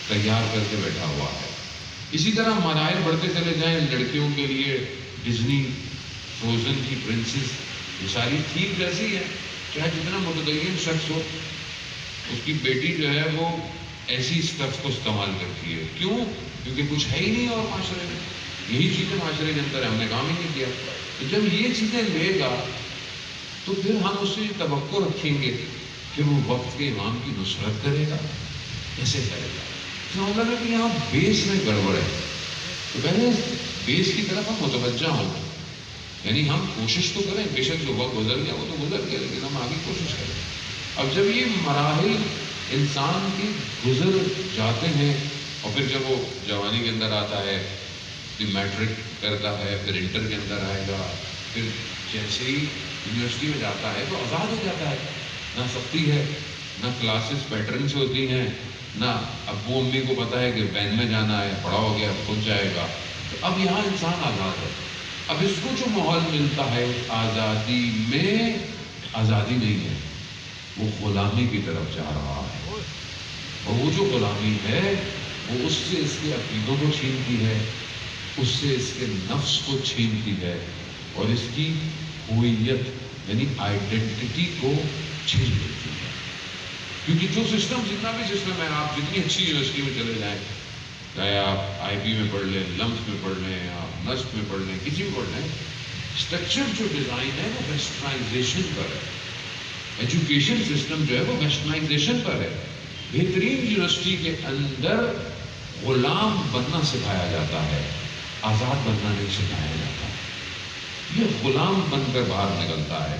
تیار کر کے بیٹھا ہوا ہے. اسی طرح مراحل بڑھتے چلے جائیں. لڑکیوں کے لیے ڈزنی فروزن کی پرنسس یہ ساری ٹھیک جیسی ہے. چاہے جتنا متدین شخص ہو, اس کی بیٹی جو ہے وہ ایسی اسٹف کو استعمال کرتی ہے. کیوں؟ کیونکہ کچھ ہے ہی نہیں اور معاشرے میں یہی چیزیں معاشرے کے اندر ہے, ہم نے کام ہی نہیں کیا. تو جب یہ چیزیں لے گا تو پھر ہم اس سے یہ توقع رکھیں گے کہ وہ وقت کے امام کی نصرت کرے گا. کیسے کرے گا؟ تو ہم لگا کہ یہاں بیس میں گڑبڑ ہے. تو پہلے بیس کی طرف ہم متوجہ ہوں, یعنی ہم کوشش تو کریں. بے شک جو وقت گزر گیا وہ تو گزر گیا, لیکن ہم آگے کوشش کریں. اب جب یہ مراحل انسان کے گزر جاتے ہیں اور پھر جب وہ جوانی کے اندر آتا ہے, پھر میٹرک کرتا ہے, پھر انٹر کے اندر آئے گا, پھر جیسے ہی یونیورسٹی میں جاتا ہے تو آزاد ہو جاتا ہے. نہ سختی ہے, نہ کلاسز پیٹرن سے ہوتی ہیں, نہ ابو امی کو پتہ ہے کہ وین میں جانا ہے, بڑا ہو گیا خود جائے گا. تو اب یہاں انسان آزاد ہے. اب اس کو جو ماحول ملتا ہے آزادی میں, آزادی نہیں ہے, وہ غلامی کی طرف جا رہا ہے. اور وہ جو غلامی ہے وہ اس سے اس کے عقیدوں کو چھینتی ہے, اس سے اس کے نفس کو چھینتی ہے, اور اس کی ہوئیت یعنی آئیڈینٹی کو چھین لیتی ہے. کیونکہ جو سسٹم, جتنا بھی سسٹم ہے, آپ جتنی اچھی یونیورسٹی میں چلے جائیں, چاہے آپ آئی بی میں پڑھ لیں, لمس میں پڑھ لیں, آپ نسٹ میں پڑھ لیں, کسی بھی پڑھ لیں, اسٹرکچر جو ڈیزائن ہے وہ ویسٹرنائزیشن پر ہے. ایجوکیشن سسٹم جو ہے وہ ویسٹرنائزیشن پر ہے. بہترین یونیورسٹی کے اندر غلام بننا سکھایا جاتا ہے, آزاد بننا نہیں سکھایا جاتا. یہ غلام بن کر باہر نکلتا ہے.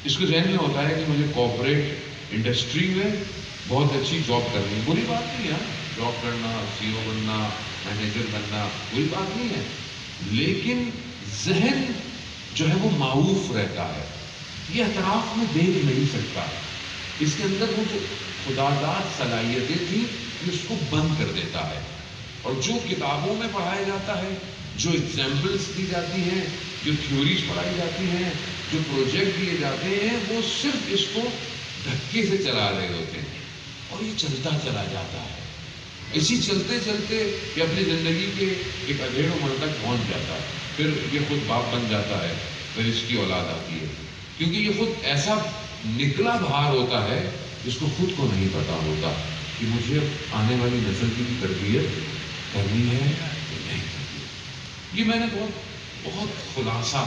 اس کو ذہن میں ہوتا ہے کہ مجھے کارپوریٹ انڈسٹری میں بہت اچھی جاب کرنی ہے. بری بات نہیں ہے, جاب کرنا, سی او بننا, مینیجر بننا بری بات نہیں ہے, لیکن ذہن جو ہے وہ معوف رہتا ہے. یہ اطراف میں دیکھ نہیں سکتا. اس کے اندر وہ جو خدا داد صلاحیتیں تھیں اس کو بند کر دیتا ہے. اور جو کتابوں میں پڑھایا جاتا ہے, جو ایگزامپلس دی جاتی ہیں, جو تھیوریز پڑھائی جاتی ہیں, جو پروجیکٹ دیے جاتے ہیں, وہ صرف اس کو دھکے سے چلا رہے ہوتے ہیں, اور یہ چلتا چلا جاتا ہے. اسی چلتے چلتے یہ اپنی زندگی کے ایک ادھیڑ عمر تک پہنچ جاتا ہے. پھر یہ خود باپ بن جاتا ہے, پھر اس کی اولاد آتی ہے, کیونکہ یہ خود ایسا نکلا بھار ہوتا ہے جس کو خود کو نہیں پتا ہوتا کہ مجھے آنے والی نسل کی بھی تربیت کرنی ہے یا نہیں کرنی. یہ میں نے بہت خلاصہ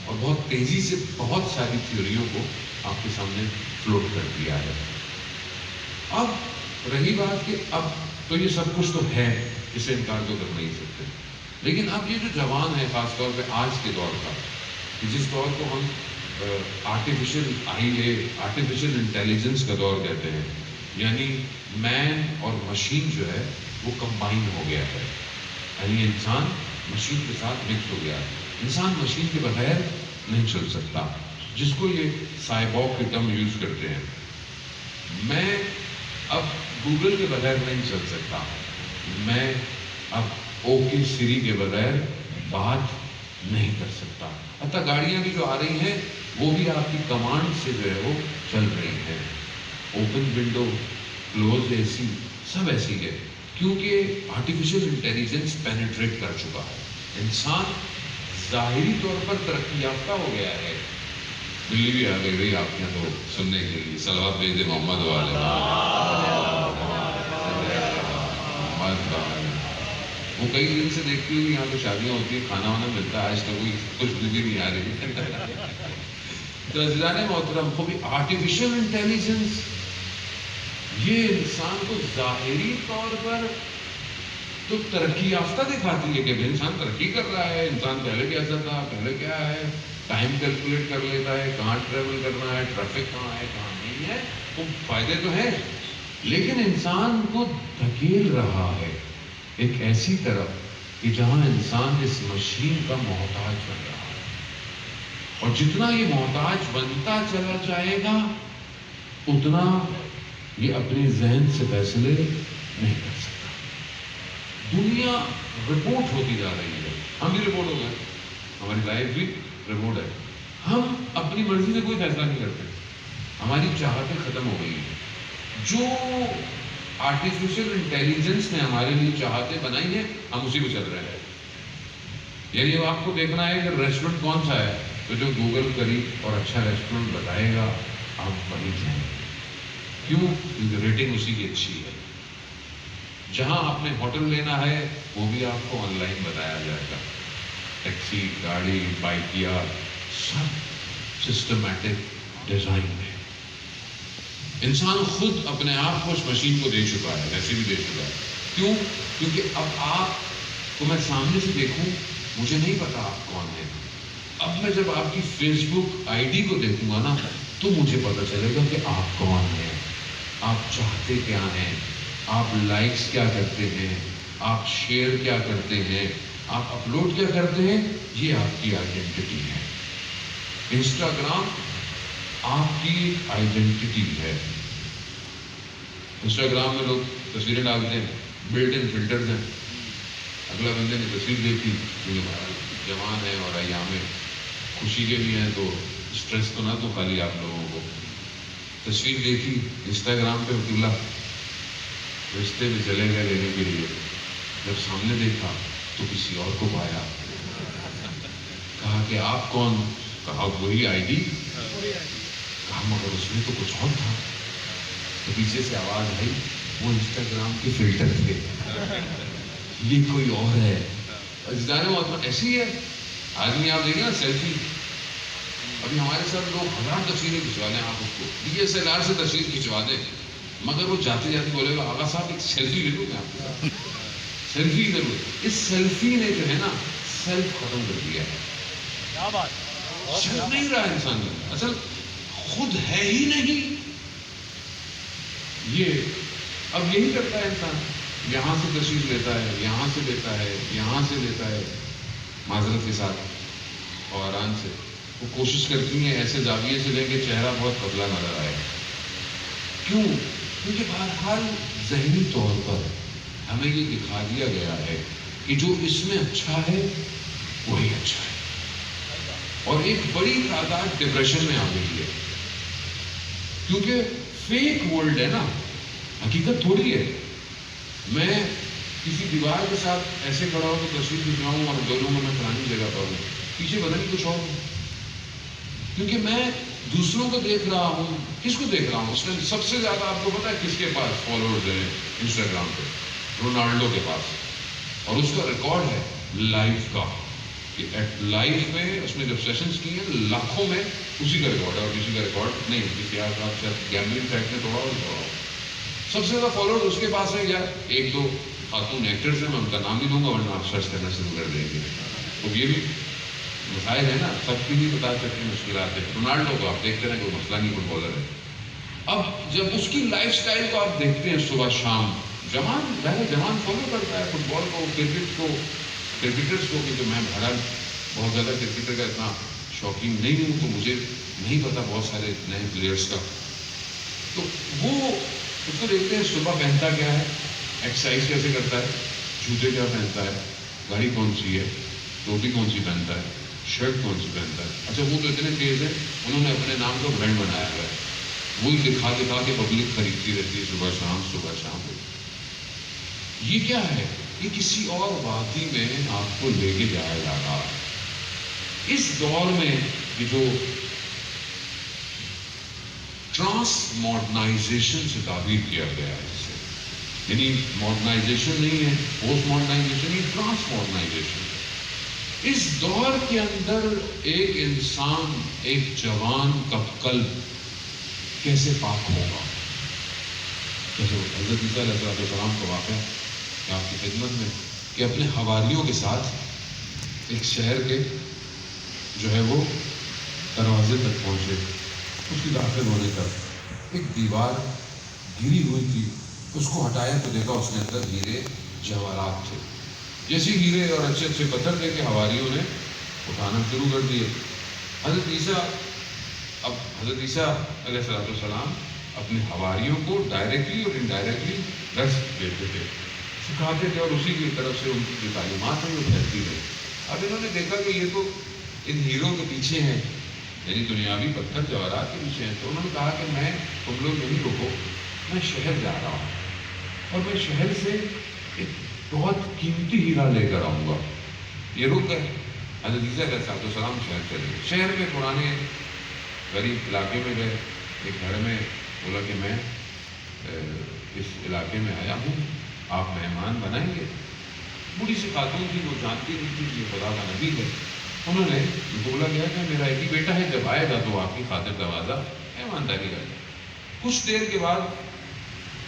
اور بہت تیزی سے بہت ساری تھیوریوں کو آپ کے سامنے فلوٹ کر دیا ہے. اب رہی بات کہ اب تو یہ سب کچھ تو ہے, اسے انکار تو کر نہیں سکتے, لیکن اب یہ جو جوان ہے خاص طور پہ آج کے دور کا, جس دور کو ہم آرٹیفیشل آرٹیفیشل انٹیلیجنس کا دور کہتے ہیں, یعنی مین اور مشین جو ہے وہ کمبائن ہو گیا ہے, یعنی انسان مشین کے ساتھ مکس ہو گیا ہے. انسان مشین کے بغیر نہیں چل سکتا, جس کو یہ سائبورگ کی ٹرم یوز کرتے ہیں. میں اب گوگل کے بغیر نہیں چل سکتا, میں اب اوکے سری کے بغیر بات نہیں کر سکتا. حتیٰ گاڑیاں بھی جو آ رہی ہیں وہ بھی آپ کی کمانڈ سے جو ہے وہ چل رہی ہیں. اوپن ونڈو, کلوز اے سی, سب ایسی ہے, کیونکہ آرٹیفیشل انٹیلیجنس پینیٹریٹ کر چکا ہے. انسان ظاہری طور پر ترقی یافتہ ہو گیا ہے. دلی بھی آ گئی بھائی آپ کے یہاں تو سننے کے لیے, صلوات بھیج دے محمد والے. وہ کئی دن سے دیکھتی ہوئی یہاں پہ شادیاں ہوتی ہیں, کھانا وانا ملتا ہے, آج تک کوئی کچھ بھی نہیں آ رہی. تو عزیزان محترم, کو بھی آرٹیفیشل انٹیلیجنس یہ انسان کو ظاہری طور پر تو ترقی یافتہ دکھاتی ہے کہ انسان ترقی کر رہا ہے. انسان پہلے کیسا تھا, پہلے کیا ہے, ٹائم کیلکولیٹ کر لیتا ہے, کہاں ٹریول کرنا ہے, ٹریفک کہاں ہے, کہاں نہیں ہے. وہ فائدے تو ہیں, لیکن انسان کو دھکیل رہا ہے ایک ایسی طرف کہ جہاں انسان اس مشین کا محتاج بن رہا ہے. اور جتنا یہ محتاج بنتا چلا جائے گا اتنا یہ اپنے ذہن سے فیصلے نہیں کر سکتا. دنیا رپورٹ ہوتی جا رہی ہے, ہم بھی رپورٹ ہو گئے, ہماری لائف بھی رپورٹ ہے. ہم اپنی مرضی سے کوئی فیصلہ نہیں کرتے, ہماری چاہتیں ختم ہو گئی ہیں. جو آرٹیفیشل انٹیلیجنس نے ہمارے لیے چاہتے بنائی ہیں، ہم اسی پہ چل رہے ہیں. یعنی اب آپ کو دیکھنا ہے کہ ریسٹورینٹ کون سا ہے، تو جو گوگل قریب اور اچھا ریسٹورینٹ بتائے گا آپ وہیں جائیں. کیوں؟ کیونکہ ریٹنگ اسی کی اچھی ہے. جہاں آپ نے ہوٹل لینا ہے وہ بھی آپ کو آن لائن بتایا جائے گا. ٹیکسی، گاڑی، بائکیا، سب سسٹمیٹک ڈیزائن ہے. انسان خود اپنے آپ کو اس مشین کو دے چکا ہے، ویسے بھی دے چکا ہے. کیوں؟ کیونکہ اب آپ کو میں سامنے سے دیکھوں، مجھے نہیں پتا آپ کون ہیں. اب میں جب آپ کی فیس بک آئی ڈی کو دیکھوں گا نا تو مجھے پتا چلے گا کہ آپ کون ہیں، آپ چاہتے کیا ہیں، آپ لائکس کیا کرتے ہیں، آپ شیئر کیا کرتے ہیں، آپ اپلوڈ کیا کرتے ہیں. یہ آپ کی آئیڈینٹی ہے. انسٹاگرام آپ کی آئیڈینٹی ہے. انسٹاگرام میں لوگ تصویریں ڈالتے ہیں، بلٹ ان فلٹرز ہیں. اگلا بندے نے تصویر دیکھی، جوان ہے اور ایام خوشی کے بھی ہیں، تو اسٹریس تو نہ تو خالی آپ لوگوں کو. تصویر دیکھی انسٹاگرام پہ، عبداللہ رشتے میں چلے گئے لینے کے لیے. جب سامنے دیکھا تو کسی اور کو پایا. کہا کہ آپ کون؟ کہا وہی آئی ڈی. کہا مگر اس میں تو کچھ اور تھا. تو پیچھے سے آواز آئی، وہ انسٹاگرام کے فلٹر تھے، یہ کوئی اور ہے. ایسی ہے آدمی. آپ دیکھیں نا سیلفی، ابھی ہمارے ساتھ لوگ 1000 تصویریں کھنچوا لیں، آپ اس کو DSLR سے تصویر کھنچوا دیں، مگر وہ جاتے جاتے بولے گا آغا صاحب ایک سیلفی لے لوں میں آپ کے ساتھ. سیلفی ضرور. اس سیلفی نے جو ہے نا سیلف ختم کر دیا ہے. سیلف نہیں رہا انسان میں، اصل خود ہے ہی نہیں. یہ اب یہی کرتا ہے انسان، یہاں سے تصویر لیتا ہے، یہاں سے لیتا ہے، یہاں سے لیتا ہے، معذرت کے ساتھ اور آرام سے. وہ کوشش کرتی ہیں ایسے زاویے سے لیں کہ چہرہ بہت پتلا نظر آئے. کیوں؟ کیونکہ بہرحال ذہنی طور پر ہمیں یہ دکھا دیا گیا ہے کہ جو اس میں اچھا ہے وہی اچھا ہے. اور ایک بڑی تعداد ڈپریشن میں آ گئی ہے، کیونکہ فیک ورلڈ ہے نا، حقیقت تھوڑی ہے. میں کسی دیوار کے ساتھ ایسے کھڑا ہوں تو تصویر کھنچواؤں اور بولوں گا میں فلانی جگہ پر ہوں، پیچھے پتہ نہیں کچھ اور ہوں. کیونکہ میں دوسروں کو دیکھ رہا ہوں. کس کو دیکھ رہا ہوں؟ اس میں سب سے زیادہ آپ کو پتا ہے کس کے پاس فالوورز ہیں انسٹاگرام پہ؟ رونالڈو کے پاس. اور اس کا ریکارڈ ہے لائف کا، کہ لائف میں اس نے جب سیشنز کی ہیں لاکھوں میں اسی کا ریکارڈ ہے. اور کسی کا ریکارڈ نہیں، کسی آپ شاید گیملنگ سائٹ میں تھوڑا اور سب سے زیادہ فالوور اس کے پاس ہے. یا ایک دو خاتون ایکٹرز ہیں، میں ان کا نام نہیں دوں گا ورنہ آپ سرچ کرنا شروع کر دیں گے. تو یہ بھی مسائل ہے نا، سب کی نہیں بتا سکتے مشکلات ہے. رونالڈو کو آپ دیکھتے ہیں کوئی مسئلہ نہیں، فٹ بالر ہے. اب جب اس کی لائف سٹائل کو آپ دیکھتے ہیں صبح شام، جوان فالو کرتا ہے فٹ بال کو، کرکٹ کو، کرکٹرز کو. کیونکہ میں بہرحال بہت زیادہ کرکٹر کا اتنا شوقین نہیں ہوں، تو مجھے نہیں پتا بہت سارے نئے پلیئرس کا. تو وہ اس کو دیکھتے ہیں صبح پہنتا کیا ہے، ایکسرسائز کیسے کرتا ہے، جوتے کیا پہنتا ہے، گاڑی کون سی ہے، ٹوپی کون سی پہنتا ہے، شرٹ کون سی پہنتا ہے. اچھا وہ تو اتنے تیز ہیں، انہوں نے اپنے نام کا برانڈ بنایا ہوا ہے. وہی دکھا کے پبلک خریدتی رہتی ہے صبح شام صبح شام. یہ کیا ہے؟ یہ کسی اور وادی میں آپ کو لے کے جایا جا رہا ہے. اس دور میں یہ جو ٹرانس ماڈرنائزیشن سے تعبیر کیا گیا ہے، اس سے یعنی ماڈرنائزیشن نہیں ہے پوسٹ ماڈرنائزیشن، یہ ٹرانس ماڈرنائزیشن. اس دور کے اندر ایک انسان، ایک جوان کا قلب کیسے پاک ہوگا؟ جیسے حضرت عیسیٰ علیہ السلام کا واقعہ کہ آپ کی خدمت میں، کہ اپنے حواریوں کے ساتھ ایک شہر کے جو ہے وہ دروازے تک پہنچے. اس کی داخل ہونے تک ایک دیوار گری ہوئی تھی، اس کو ہٹایا تو دیکھا اس کے اندر ہیرے جواہرات تھے. جیسے ہیرے اور اچھے اچھے پتھر دے کے حواریوں نے اٹھانا شروع کر دیے. حضرت عیسیٰ علیہ السلام اپنے حواریوں کو ڈائریکٹلی اور انڈائریکٹلی درس دیتے تھے، سکھاتے تھے، اور اسی کی طرف سے ان کی جو تعلیمات ہیں وہ پھیلتی رہی. اب انہوں نے دیکھا کہ یہ تو ان ہیروں کے پیچھے ہیں، یعنی دنیاوی پتھر جواہرات کے پیچھے ہیں. تو انہوں نے کہا کہ تم لوگ نہیں رکو، میں شہر جا رہا ہوں. اور میں شہر سے ایک بہت قیمتی ہیرا لے کر آؤں گا. یہ رک گئے. حضرت عیسیٰ علیہ السلام شہر چلے گئے. شہر میں پرانے غریب علاقے میں گئے. ایک گھر میں بولا کہ میں اس علاقے میں آیا ہوں, آپ مہمان بنائیں گے. بوڑھی سی خاتون تھی, وہ جانتی نہیں تھی کہ یہ خدا کا نبی ہے. انہوں نے بولا گیا کہ میرا ایک ہی بیٹا ہے, جب آئے گا تو آپ کی خاطر دروازہ مہمانداری کر لیں. کچھ دیر کے بعد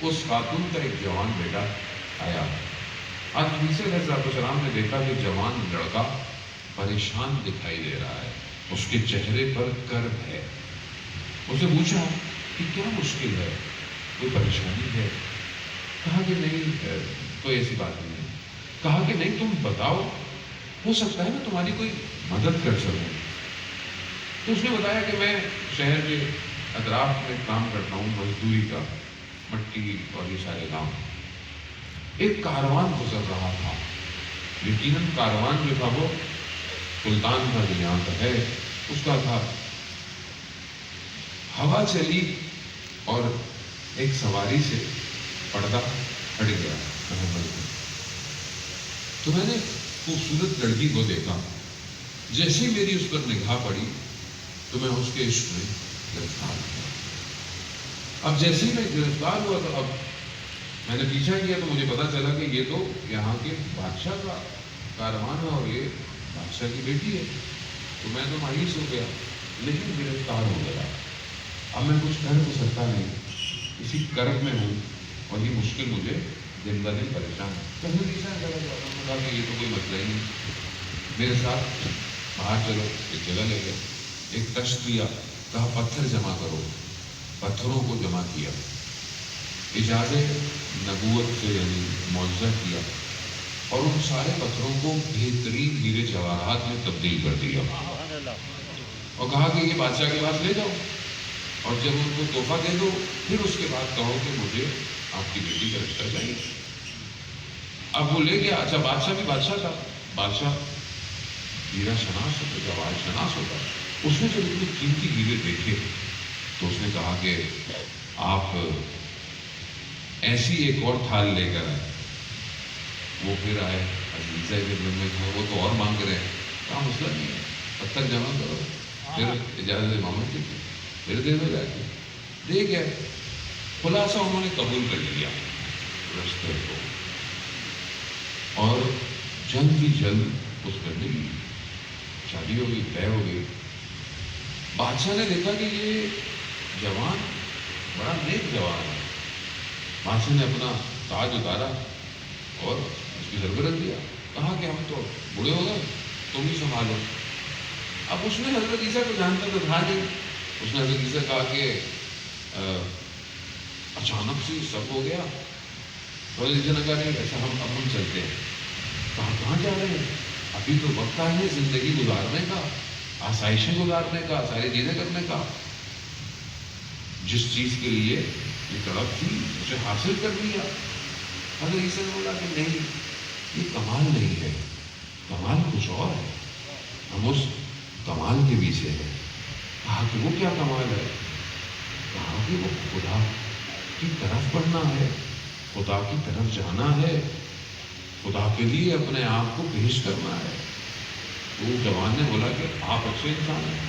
اس خاتون کا ایک جوان بیٹا آیا. آج عیسیٰ علیہ السلام نے دیکھا کہ جوان لڑکا پریشان دکھائی دے رہا ہے, اس کے چہرے پر کرب ہے. اسے پوچھا کہ کیا مشکل ہے, کوئی پریشانی ہے؟ کہا کہ نہیں, کوئی ایسی بات نہیں ہے. کہا کہ نہیں, تم بتاؤ, ہو سکتا ہے میں تمہاری کوئی مدد کر سکوں. تو اس نے بتایا کہ میں شہر کے اطراف میں کام کرتا ہوں, مزدوری کا, مٹی اور یہ سارے کام. ایک کاروان گزر رہا تھا. یقیناً کاروان جو تھا وہ سلطان کا جو یہاں کا ہے اس کا تھا. ہوا چلی اور ایک سواری سے پردہ ہٹ گیا. تو میں نے خوبصورت لڑکی کو دیکھا. جیسے میری اس پر نگاہ پڑی تو میں اس کے عشق میں گرفتار ہوا. اب جیسے ہی میں گرفتار ہوا تو اب میں نے پیچھا کیا تو مجھے پتا چلا کہ یہ تو یہاں کے بادشاہ کا کاروان ہے اور یہ بادشاہ کی بیٹی ہے. تو میں تو مایوس ہو گیا, لیکن گرفتار ہو گیا. اب میں کچھ کر تو سکتا نہیں, اسی کرب میں ہوں اور یہ مشکل مجھے دن بہ دن پریشان ہے. کہا کہ یہ تو کوئی مسئلہ ہی نہیں, میرے ساتھ باہر چلو. ایک جگہ لے گئے, ایک کشت لیا, کہا پتھر جمع کرو. پتھروں کو جمع کیا, اجازت نبوت سے یعنی معجزہ کیا, اور ان سارے پتھروں کو بہترین ہیرے جواہرات میں تبدیل کر دیا. اور کہا کہ یہ بادشاہ کے پاس لے جاؤ, اور جب ان کو تحفہ دے دو پھر اس کے بعد کہو کہ مجھے آپ کی بیٹی کا رشتہ چاہیے. اب وہ لے گیا. اچھا, بادشاہ بھی بادشاہ تھا, بادشاہ ہیرا شناس ہوتا, جواہر شناس ہوتا. اس نے جب اتنے قیمتی ہیرے دیکھے تو اس نے کہا کہ آپ ایسی ایک اور تھال لے کر آئے. وہ پھر آئے, عزیزہ کے دل میں تھا, وہ تو اور مانگ رہے ہیں. کہا مسئلہ نہیں ہے, پتھر جمع کرو. پھر اجازت محمد کی پھر دے دو جا کے. دے گئے. خلاصہ انہوں نے قبول کر لیا رشتے کو, اور جلد ہی جلد اس پر ملی, شادی ہو گئی, طے ہو گئی. بادشاہ نے دیکھا کہ یہ جوان بڑا نیک جوان ہے. بادشاہ نے اپنا تاج اتارا اور اس کی سربراہ دیا. کہا کہ ہم تو بوڑھے ہو گئے, تم ہی سنبھالو. اب اس نے حضرت عیسیٰ کو جانتا تو تھا نہیں. اس نے حضرت عیسیٰ کہا کہ اچانک سے سب ہو گیا. حضرت عیسیٰ نے کہا نہیں, ایسا ہم چلتے ہیں. کہاں جا رہے ہیں؟ ابھی تو وقت ہے زندگی گزارنے کا, آسائشیں گزارنے کا, ساری چیزیں کرنے کا. جس چیز کے لیے یہ تڑپ تھی اسے حاصل کر لیا. حضرت عیسیٰ نے بولا کہ نہیں, یہ کمال نہیں ہے, کمال کچھ اور ہے, ہم اس کمال کے پیچھے ہیں. کہا کہ وہ کیا کمال ہے؟ کہا کہ وہ خدا کی طرف بڑھنا ہے, خدا کی طرف جانا ہے, خدا کے لیے اپنے آپ کو پیش کرنا ہے. تو جوان نے بولا کہ آپ اچھے انسان ہیں,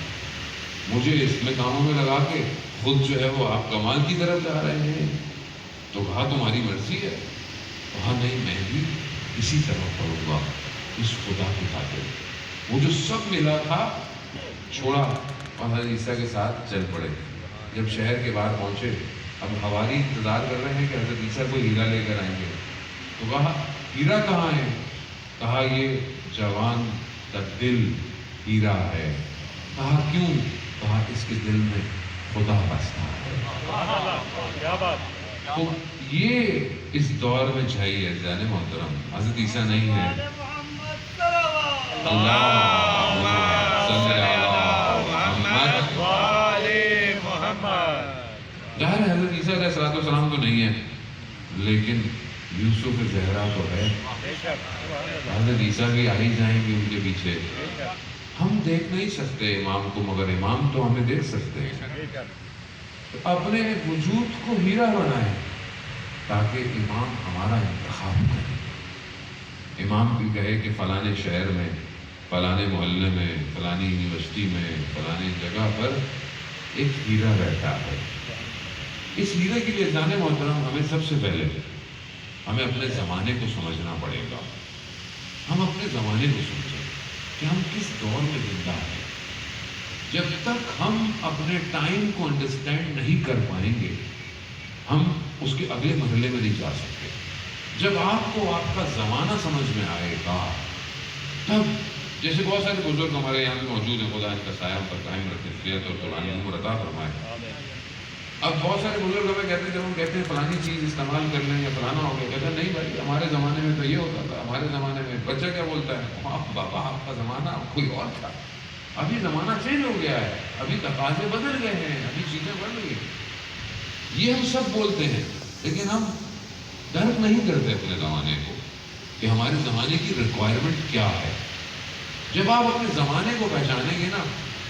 مجھے اس میں کاموں میں لگا کے خود جو ہے وہ آپ کمال کی طرف جا رہے ہیں. تو کہا تمہاری مرضی ہے. کہا نہیں, میں بھی اسی طرح پڑھوں گا اس خدا کی خاطر. وہ جو سب ملا تھا چھوڑا اور حضرت عیسیٰ کے ساتھ چل پڑے. جب شہر کے باہر پہنچے, اب حواری انتظار کر رہے ہیں کہ حضرت عیسیٰ کو ہیرا لے کر آئیں گے. تو کہا ہیرا کہاں ہے؟ کہا یہ جوان کا دل ہیرا ہے. کہا کیوں؟ کہا اس کے دل میں خدا بستا ہے. تو یہ اس دور میں چاہیے جان محترم, حضرت عیسیٰ نہیں ہے. ظاہر ہے حضرت عیسیٰ علیہ السلام تو نہیں ہے, لیکن یوسف زہرا تو ہے. حضرت عیسیٰ بھی آ ہی جائیں گے ان کے پیچھے. ہم دیکھ نہیں سکتے امام کو, مگر امام تو ہمیں دیکھ سکتے ہیں. اپنے وجود کو ہیرا بنائیں, تاکہ امام ہمارا انتخاب کرے۔ امام بھی کہے کہ فلانے شہر میں، فلانے محلے میں، فلانی یونیورسٹی میں، فلانے جگہ پر ایک ہیرا رہتا ہے۔ اس ہیرے کے لیے جانے محترم ہمیں سب سے پہلے ہمیں اپنے زمانے کو سمجھنا پڑے گا۔ ہم اپنے زمانے کو سمجھیں کہ ہم کس دور میں زندہ ہیں۔ جب تک ہم اپنے ٹائم کو انڈرسٹینڈ نہیں کر پائیں گے، ہم اس کے اگلے مرحلے میں نہیں جا سکتے۔ جب آپ کو آپ کا زمانہ سمجھ میں آئے گا، تب جیسے بہت سارے بزرگ ہمارے یہاں بھی موجود ہیں، خدا ان کا سایہ پر قائم رکھے، صحت اور طولانی عمر عطا فرمائے۔ اب بہت سارے بزرگ ہمیں کہتے ہیں، جب ہم کہتے ہیں فلانی چیز استعمال کر لیں یا فلانا ہو گیا، کہتے ہیں نہیں بھائی ہمارے زمانے میں تو یہ ہوتا تھا، ہمارے زمانے میں بچہ کیا بولتا ہے، بابا آپ کا زمانہ کوئی اور تھا، ابھی زمانہ چینج ہو گیا ہے، ابھی تقاضے بدل گئے ہیں، ابھی چیزیں بڑھ گئی ہیں۔ یہ ہم سب بولتے ہیں، لیکن ہم درک نہیں کرتے اپنے زمانے کو کہ ہمارے زمانے کی ریکوائرمنٹ کیا ہے۔ جب آپ اپنے زمانے کو پہچانیں گے نا،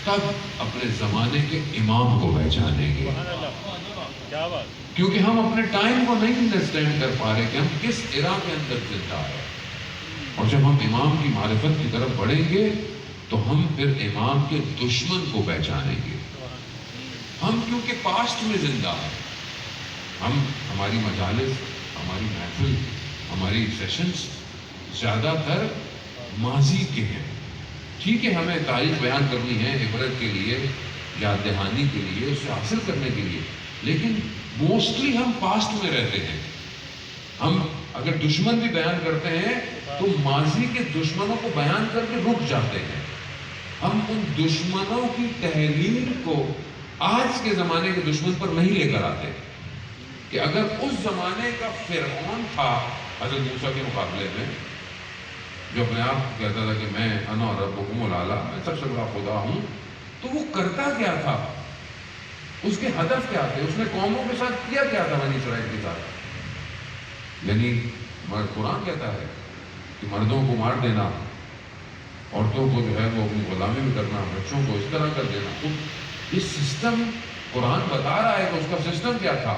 تب اپنے زمانے کے امام کو پہچانیں گے۔ کیونکہ ہم اپنے ٹائم کو نہیں انڈرسٹینڈ کر پا رہے کہ ہم کس ایرا کے اندر زندہ ہے۔ اور جب ہم امام کی معرفت کی طرف بڑھیں گے تو ہم پھر امام کے دشمن کو پہچانیں گے۔ ہم کیونکہ پاسٹ میں زندہ ہیں، ہماری مجالس، ہماری محفل، ہماری سیشنز زیادہ تر ماضی کے ہیں۔ ٹھیک ہے ہمیں تاریخ بیان کرنی ہے عبرت کے لیے، یاد دہانی کے لیے، اسے حاصل کرنے کے لیے، لیکن موسٹلی ہم پاسٹ میں رہتے ہیں۔ ہم اگر دشمن بھی بیان کرتے ہیں تو ماضی کے دشمنوں کو بیان کر کے رک جاتے ہیں۔ ہم ان دشمنوں کی تحلیل کو آج کے زمانے کے دشمن پر نہیں لے کر آتے کہ اگر اس زمانے کا فرعون تھا حضرت موسیٰ کے مقابلے میں، جو اپنے آپ کہتا تھا کہ میں انا ربکم الاعلی، میں سب سے بڑا خدا ہوں، تو وہ کرتا کیا تھا، اس کے ہدف کیا تھے، اس نے قوموں کے ساتھ کیا کیا تھا بنی اسرائیل کے ساتھ؟ یعنی قرآن کہتا ہے کہ مردوں کو مار دینا، عورتوں کو جو ہے وہ اپنی غلامی میں کرنا، بچوں کو اس طرح کر دینا۔ تو یہ سسٹم قرآن بتا رہا ہے کہ اس کا سسٹم کیا تھا،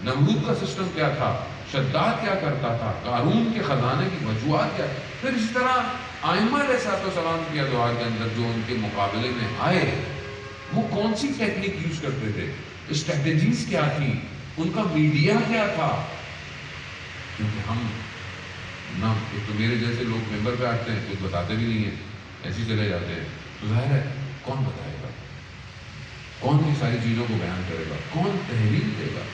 نمرود کا سسٹم کیا تھا، شداد کیا کرتا تھا، قارون کے خزانے کی وجوہات کیا۔ پھر اسی طرح ائمہ علیہ السلام کی ادوار کے اندر جو ان کے مقابلے میں آئے، وہ کون سی ٹیکنیک یوز کرتے تھے، اسٹریٹجیز کیا تھی، ان کا میڈیا کیا تھا۔ کیونکہ ہم نہ ایک تو میرے جیسے لوگ ممبر پہ آتے ہیں، کچھ بتاتے بھی نہیں ہیں، ایسے ہی چلے جاتے ہیں، تو ظاہر ہے کون بتائے گا، کون ان ساری چیزوں کو بیان کرے گا، کون تحریر دے گا۔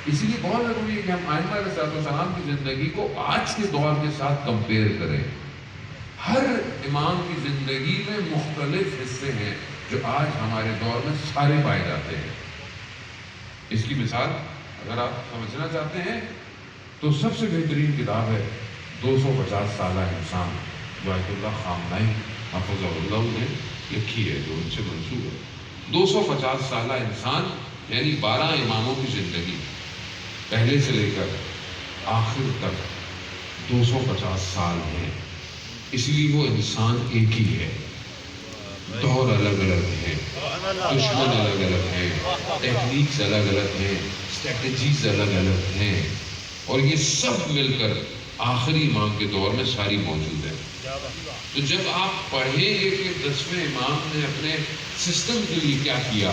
اسی لیے بہت ضروری ہے کہ ہم ائمہ علیہ السلام کی زندگی کو آج کے دور کے ساتھ کمپیئر کریں۔ ہر امام کی زندگی میں مختلف حصے ہیں جو آج ہمارے دور میں سارے پائے جاتے ہیں۔ اس کی مثال اگر آپ سمجھنا چاہتے ہیں تو سب سے بہترین کتاب ہے 250 سالہ انسان، جو آیت اللہ خامنائی حفظہ اللہ نے لکھی ہے، جو ان سے منسوب ہے۔ 250 سالہ انسان یعنی 12 اماموں کی زندگی، پہلے سے لے کر آخر تک 250 سال ہیں۔ اس لیے وہ انسان ایک ہی ہے، دور الگ الگ ہیں، دشمن الگ الگ ہیں، ٹیکنیکس الگ الگ ہیں، اسٹریٹجیز الگ الگ ہیں، اور یہ سب مل کر آخری امام کے دور میں ساری موجود ہیں۔ تو جب آپ پڑھیں گے کہ 10ویں امام نے اپنے سسٹم کے لیے کیا کیا،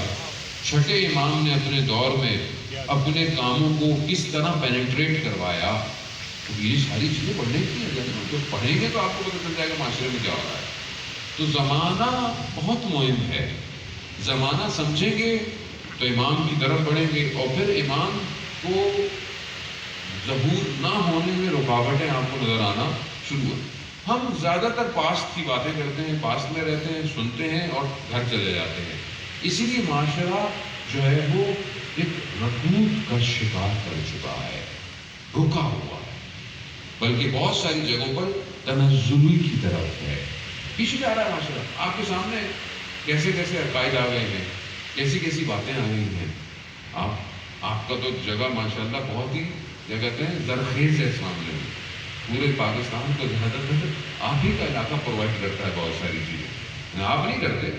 چھٹے امام نے اپنے دور میں اپنے کاموں کو کس طرح پینیٹریٹ کروایا، تو یہ ساری چیزیں پڑھنے کی ہے۔ جب پڑھیں گے تو آپ کو پتہ چل جائے گا معاشرے میں کیا ہو رہا ہے۔ تو زمانہ بہت مہم ہے، زمانہ سمجھیں گے تو امام کی طرف بڑھیں گے، اور پھر امام کو ظہور نہ ہونے میں رکاوٹیں آپ کو نظر آنا شروع ہیں۔ ہم زیادہ تر پاسٹ کی باتیں کرتے ہیں، پاسٹ میں رہتے ہیں، سنتے ہیں اور گھر چلے جاتے ہیں۔ اسی لیے معاشرہ جو ہے وہ ایک رکود کا شکار کر چکا ہے، رکا ہوا ہے، بلکہ بہت ساری جگہوں پر تنزلی کی طرف ہے، پیچھے جا رہا ہے معاشرہ۔ آپ کے سامنے کیسے کیسے عقائد آ گئے ہیں، کیسی کیسی باتیں آ گئی ہیں۔ آپ کا تو جگہ ماشاءاللہ بہت ہی کیا کہتے ہیں زرخیز ہے اس معاملے میں۔ پورے پاکستان کو زیادہ تر آپ ہی کا علاقہ پرووائڈ کرتا ہے بہت ساری چیزیں، آپ نہیں کرتے،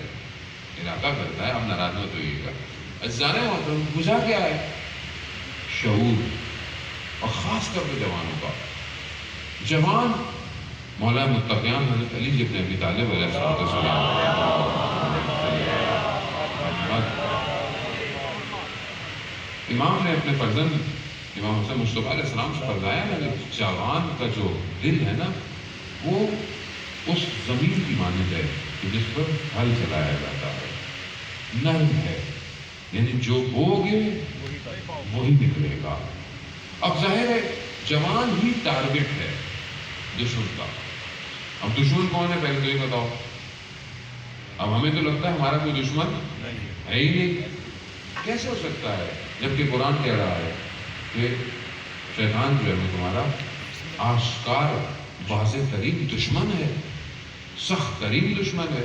علاقہ کرتا ہے، آپ ناراض مت ہوئیے گا۔ عزیزان محترم، وجہ کیا ہے؟ شعور، اور خاص طور پہ جوانوں کا. جوان مولا متقیان حضرت علی ابن ابی طالب علیہ السلام امام نے اپنے فرزند امام حسن مصطفیٰ علیہ السلام سے فرمایا کہ جوان کا جو دل ہے نا وہ اس زمین کی مانند ہے کہ جس پر ہل چلایا جاتا ہے، نرم ہے، یعنی جو بوگے وہی نکلے گا. اب ظاہر ہے جوان ہی ٹارگٹ ہے دشمن کا. اب دشمن کون ہے پہلے تو یہ بتاؤ. اب ہمیں تو لگتا ہے ہمارا کوئی دشمن ہے ہی نہیں. کیسے ہو سکتا ہے جبکہ قرآن کہہ رہا ہے کہ شیطان جو ہے وہ تمہارا آشکار واضح ترین دشمن ہے، سخت ترین دشمن ہے.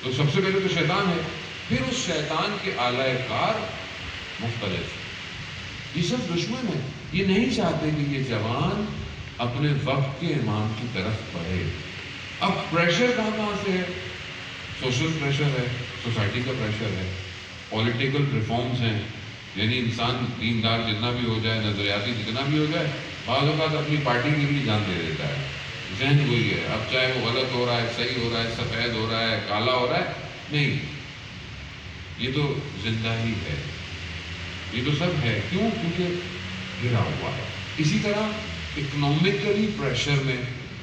تو سب سے پہلے تو شیطان ہے، پھر اس شیطان کے آلہ کار مختلف. یہ سب دشمن ہے. یہ نہیں چاہتے کہ یہ جوان اپنے وقت کے امام کی طرف بڑھے. اب پریشر کہاں سے ہے؟ سوشل پریشر ہے، سوسائٹی کا پریشر ہے، پولیٹیکل ریفارمز ہیں. یعنی انسان دیندار جتنا بھی ہو جائے، نظریاتی جتنا بھی ہو جائے، بعض اوقات اپنی پارٹی کے لیے جان دے دیتا ہے. ذہن وہی ہے، اب چاہے وہ غلط ہو رہا ہے، صحیح ہو رہا ہے، سفید ہو رہا ہے، کالا ہو رہا ہے، نہیں، یہ تو زندہ ہی ہے، یہ تو سب ہے. کیوں؟ کیونکہ گرا ہوا ہے. اسی طرح اکنامکلی پریشر میں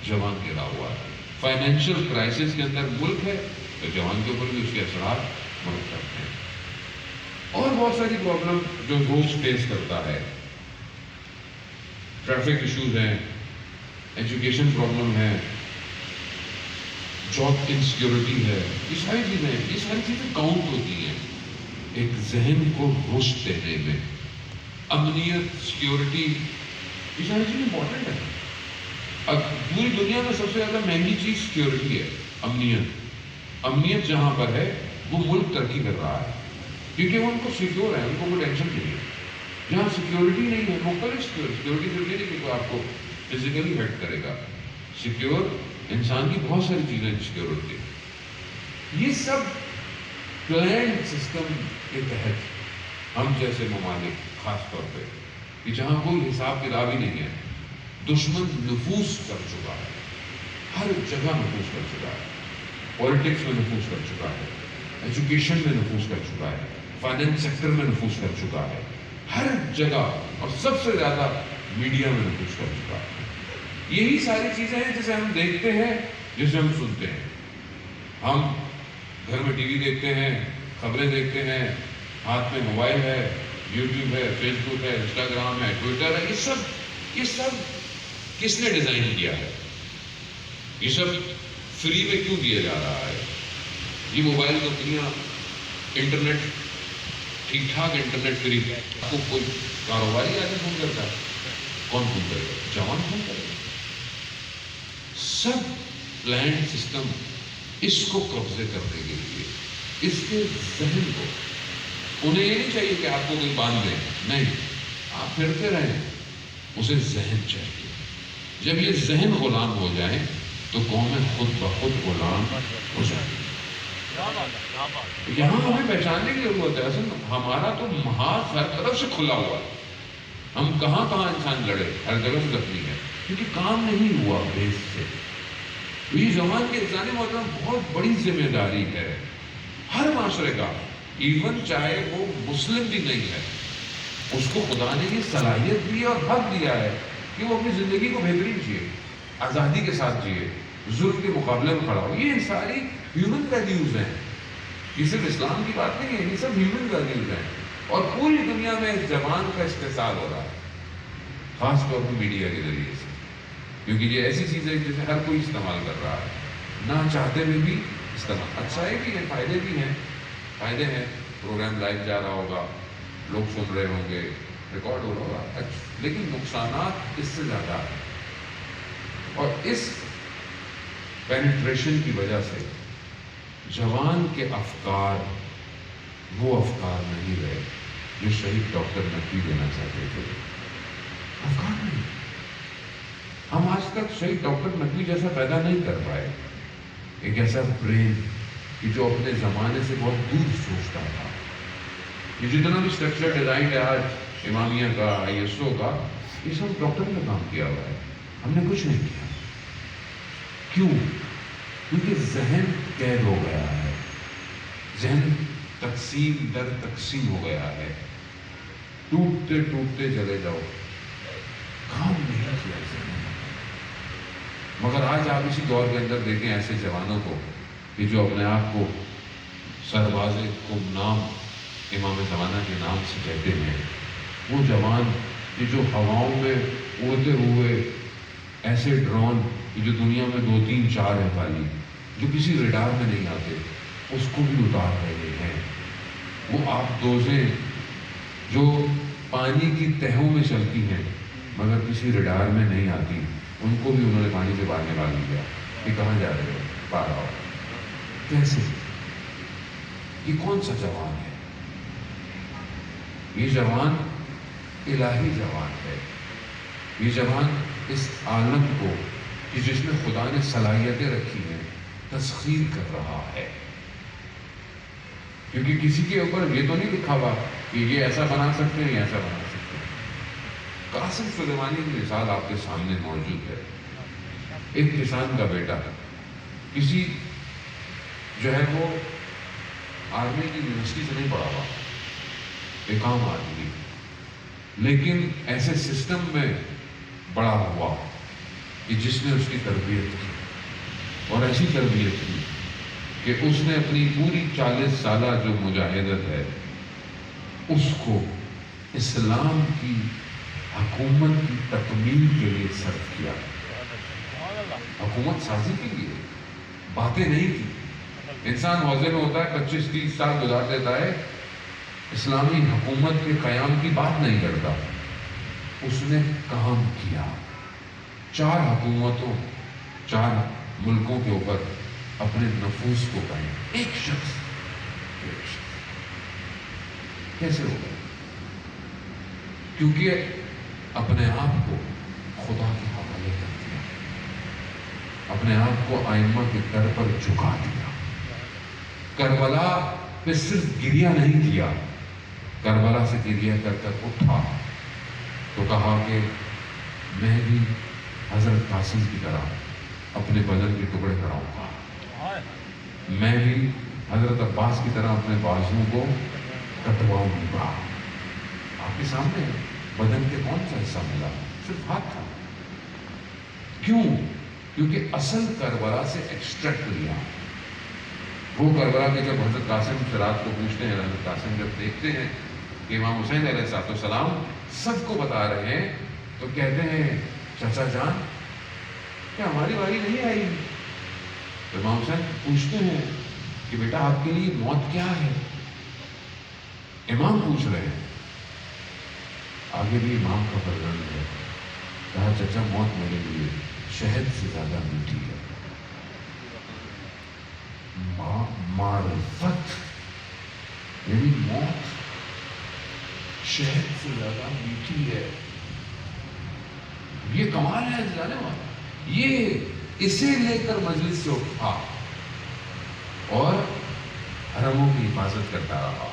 جوان گرا ہوا ہے. فائنینشیل کرائسس کے اندر ملک ہے تو جوان کے اوپر بھی اس کے اثرات مرتب ہیں. اور بہت ساری پرابلم جو روز فیس کرتا ہے، ٹریفک ایشوز ہیں، ایجوکیشن پرابلم ہے، جاب انسیکیورٹی ہے. یہ ساری چیزیں کاؤنٹ ہوتی ہیں ایک ذہن کو رشد دینے میں. امنیت، سیکیورٹی، یہ ساری چیزیں امپورٹنٹ ہیں. اب پوری دنیا میں سب سے زیادہ مہنگی چیز سیکیورٹی ہے، امنیت. امنیت جہاں پر ہے وہ ملک ترقی کر رہا ہے کیونکہ وہ ان کو سیکیور ہے، ان کو کوئی ٹینشن نہیں ہے. جہاں سیکیورٹی نہیں ہے، مختلف سیکیورٹی صرف نہیں کہ کوئی آپ کو فزیکلی ہیٹ کرے گا. سیکیور انسان کی بہت ساری چیزیں سیکیور ہوتی ہیں. یہ سب پلانڈ سسٹم کے تحت ہم جیسے ممالک خاص طور پہ کہ جہاں کوئی حساب کتاب ہی نہیں ہے، دشمن نفوذ کر چکا ہے، ہر جگہ نفوذ کر چکا ہے. پولیٹکس میں نفوذ کر چکا ہے، ایجوکیشن میں نفوذ کر چکا ہے، فائنینس سیکٹر میں نفوذ کر چکا ہے، ہر جگہ، اور سب سے زیادہ میڈیا میں نفوذ کر چکا ہے. یہی ساری چیزیں ہیں جسے ہم دیکھتے ہیں، جسے ہم سنتے ہیں. ہم گھر میں ٹی وی دیکھتے ہیں، خبریں دیکھتے ہیں، ہاتھ میں موبائل ہے، یوٹیوب ہے، فیس بک ہے، انسٹاگرام ہے، ٹویٹر ہے. یہ سب کس نے ڈیزائن کیا ہے؟ یہ سب فری میں کیوں دیا جا رہا ہے؟ یہ موبائل کمپنیاں، انٹرنیٹ، ٹھیک ٹھاک انٹرنیٹ فری، آپ کو کوئی کاروباری آدمی فون کرتا ہے؟ کون فون کرے گا؟ جوان فون کرے گا. سب پلانڈ سسٹم اس کو قبضے کرنے کے لیے، اس کے ذہن کو. انہیں یہ نہیں چاہیے کہ آپ کو کوئی باندھ دے، نہیں، آپ پھرتے رہیں، اسے ذہن چاہیے. جب یہ ذہن غلام ہو جائے تو قومیں خود بخود غلام ہو جائیں. یہاں ہمیں پہچاننے کی ضرورت ہے. اصل ہمارا تو محاذ ہر طرف سے کھلا ہوا ہے. ہم کہاں انسان لڑے، ہر جگہ سے زخمی ہے کیونکہ کام نہیں ہوا بیس سے. یہ زمان کے انسانی محترم بہت بڑی ذمہ داری ہے ہر معاشرے کا. ایون چاہے وہ مسلم بھی نہیں ہے، اس کو خدا نے یہ صلاحیت دی اور حق دیا ہے کہ وہ اپنی زندگی کو بہترین جیے، آزادی کے ساتھ جیے، ظلم کے مقابلے میں کھڑا ہو. یہ ساری ہیومن ویلیوز ہیں، یہ صرف اسلام کی بات نہیں ہے، یہ سب ہیومن ویلیوز ہیں. اور پوری دنیا میں اس زبان کا استحصال ہو رہا ہے، خاص طور پر میڈیا کے ذریعے سے، کیونکہ یہ ایسی چیز ہے جسے ہر کوئی استعمال کر رہا ہے، نہ چاہتے ہوئے بھی استعمال. اچھائی بھی ہیں، فائدے بھی ہیں. فائدے ہیں، پروگرام لائیو جا رہا ہوگا، لوگ سن رہے ہوں گے، ریکارڈ ہو رہا ہوگا، لیکن نقصانات اس سے زیادہ ہیں. اور اس پینیٹریشن کی وجہ سے جوان کے افکار وہ افکار نہیں رہے جو شہید ڈاکٹر نقوی دینا چاہتے تھے. افکار نہیں. ہم آج تک شہید ڈاکٹر نقوی جیسا پیدا نہیں کر پائے، ایک ایسا برین کہ جو اپنے زمانے سے بہت دور سوچتا تھا. یہ جتنا بھی اسٹرکچر ڈیزائن ہے آج امامیہ کا، ISO کا، یہ سب ڈاکٹر نے کام کیا ہوا ہے، ہم نے کچھ نہیں کیا. کیوں؟ کیونکہ ذہن قید ہو گیا ہے، ذہن تقسیم در تقسیم ہو گیا ہے. ٹوٹتے ٹوٹتے چلے جاؤ، کام نہیں کیا ذہن. مگر آج آپ اسی دور کے اندر دیکھیں ایسے جوانوں کو کہ جو اپنے آپ کو سرباز گمنام امام زمانہ کے نام سے کہتے ہیں. وہ جوان کہ جو ہواؤں میں اڑتے ہوئے ایسے ڈرون جو دنیا میں 2 3 4 ہیں خالی، جو کسی ریڈار میں نہیں آتے، اس کو بھی اتار رہے ہیں. وہ آبدوزیں جو پانی کی تہوں میں چلتی ہیں مگر کسی ریڈار میں نہیں آتی، ان کو بھی انہوں نے پانی سے باہر نکال دیا کہ کہاں جا رہے ہو، باہر آؤ. کیسے؟ یہ کون سا جوان ہے؟ یہ جوان الہی جوان ہے. یہ جوان اس عالم کو کہ جس میں خدا نے صلاحیتیں رکھی ہیں تسخیر کر رہا ہے. کیونکہ کسی کے اوپر یہ تو نہیں لکھا ہوا کہ یہ ایسا بنا سکتے ہیں، ایسا بنا سکتے ہیں. قاسم سلیمانی کی مثال آپ کے سامنے موجود ہے. ایک کسان کا بیٹا کسی جو ہے وہ آرمی کی یونیورسٹی سے نہیں پڑھا ہوا، ایک عام آدمی، لیکن ایسے سسٹم میں بڑا ہوا کہ جس نے اس کی تربیت کی، اور ایسی تربیت کی کہ اس نے اپنی پوری 40 سالہ جو مجاہدت ہے اس کو اسلام کی حکومت کی تکمیل کے لیے صرف کیا. حکومت سازی کے لیے باتیں نہیں کی. انسان حوضے میں ہوتا ہے 25 30 سال گزار دیتا ہے، اسلامی حکومت کے قیام کی بات نہیں کرتا. اس نے کام کیا. 4 حکومتوں 4 ملکوں کے اوپر اپنے نفوذ کو قائم. ایک شخص کیسے ہوگا؟ کیونکہ اپنے آپ کو خدا کے حوالے کر دیا، اپنے آپ کو ائمہ کے در پر جھکا دیا. کربلا پہ صرف گریہ نہیں کیا، کربلا سے گریہ کر کر اٹھا تو کہا کہ میں بھی حضرت قاسم کی طرح اپنے بدن کے ٹکڑے کراؤں گا، میں بھی حضرت عباس کی طرح اپنے بازوؤں کو کٹواؤں گا. آپ کے سامنے بدن کے کون سا حصہ ملا؟ صرف ہاتھ تھا. کیوں؟ کیونکہ اصل کربلا سے ایکسٹریکٹ لیا. وہ کربلا کے جب حضرت قاسم سے رات کو پوچھتے ہیں، حضرت قاسم جب دیکھتے ہیں کہ امام حسین علیہ السلام سب کو بتا رہے ہیں تو کہتے ہیں چچا جان کیا ہماری باری نہیں آئی؟ تو امام حسین پوچھتے ہیں کہ بیٹا آپ کے لیے موت کیا ہے؟ امام پوچھ رہے ہیں. آگے بھی امام کا فرمان ہے. کہا چچا موت میرے لیے شہد سے زیادہ میٹھی ہے. معرفت یعنی موت شہد سے زیادہ میٹھی ہے. یہ کمال ہے جانے والا. یہ اسے لے کر مجلس سے اٹھا اور حرموں کی حفاظت کرتا رہا.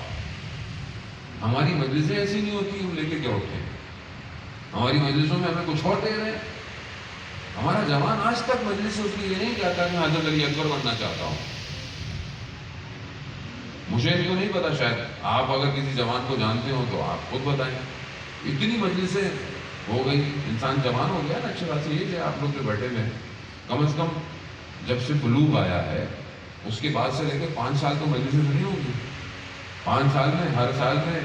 ہماری مجلسیں ایسی نہیں ہوتی ہم لے کے کیا اٹھتے ہیں. ہماری مجلسوں میں ہمیں کچھ اور دے رہے ہیں. ہمارا جوان آج تک مجلس سے اس لیے نہیں کہتا کہ حضرت علی اکبر بننا چاہتا ہوں. مجھے کیوں نہیں پتا، شاید آپ اگر کسی جوان کو جانتے ہو تو آپ خود بتائیں. اتنی مجلسیں ہو گئی، انسان جوان ہو گیا نا. اچھی بات یہ کہ آپ لوگ جو بیٹھے ہوئے ہیں کم از کم جب سے بلوغ آیا ہے اس کے بعد سے لے کے 5 سال تو مجلسیں سنی ہوگی. 5 سال میں ہر سال میں